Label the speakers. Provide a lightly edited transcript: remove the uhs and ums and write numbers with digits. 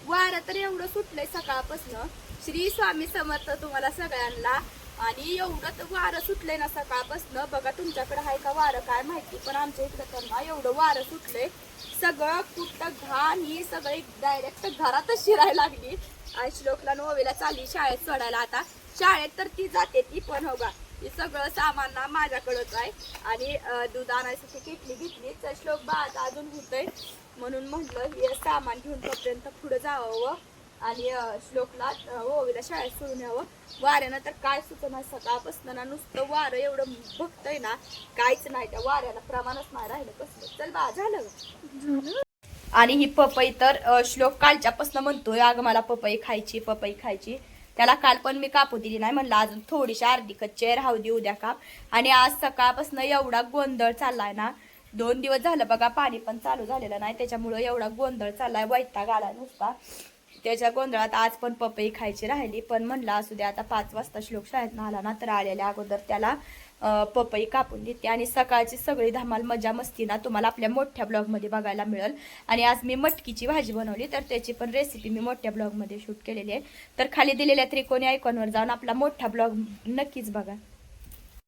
Speaker 1: वारं तर एवढं सुटलंय सकाळपासून. श्री स्वामी समर्थ तुम्हाला सगळ्यांना. आणि एवढं तर वारं सुटलंय ना सकाळपासून. बघा तुमच्याकडे आहे का वारं काय माहिती, पण आमच्या इकडे तर ना एवढं वारं सुटलंय. सगळं कुठं घाण ही सगळी डायरेक्ट घरातच शिरायला लागली. आणि श्लोकला नोवेला चालली शाळेत सोडायला. आता शाळेत तर ती जाते ती पण हो बा, हे सगळं सामान ना माझ्याकडंच आहे. आणि दूध आणायसाठी किटली घेतली तर श्लोक बाळाचा अजून होतंय म्हणून म्हटलं हे सामान घेऊन तोपर्यंत पुढे जावं आणि श्लोकला ओवीला शाळेत सोडून यावं. वाऱ्यानं तर काय सुचना सकाळपासून ना नुसतं वारं एवढं बघतंय ना, काहीच नाही त्या वाऱ्याला प्रमाणच नाही राहिलं कसलं. चल बा झालं. आणि ही पपई तर श्लोक कालच्यापासून म्हणतोय अगं मला पपई खायची पपई खायची. त्याला काल पण मी कापू दिली नाही, म्हणलं अजून थोडीशी अर्धी कच्ची राहू दे उद्या काप. आणि आज सकाळपासून एवढा गोंधळ चाललाय ना, 2 दिवस झालं बघा पाणी पण चालू झालेलं नाही, त्याच्यामुळे एवढा गोंधळ चाललाय वैताग आलाय नुसता. त्याच्या गोंधळात आज पण पपई खायची राहिली, पण म्हणलं असू दे आता 5 वाजता श्लोक शाळेत आला ना तर आलेल्या अगोदर त्याला पपई कापून देते. आणि सकाळची सगळी धमाल मजा मस्ती ना तुम्हाला आपल्या मोठ्या ब्लॉगमध्ये बघायला मिळेल. आणि आज मी मटकीची भाजी बनवली तर त्याची पण रेसिपी मी मोठ्या ब्लॉगमध्ये शूट केलेली आहे. तर खाली दिलेल्या त्रिकोणी आयकॉनवर जाऊन आपला मोठा ब्लॉग नक्कीच बघा.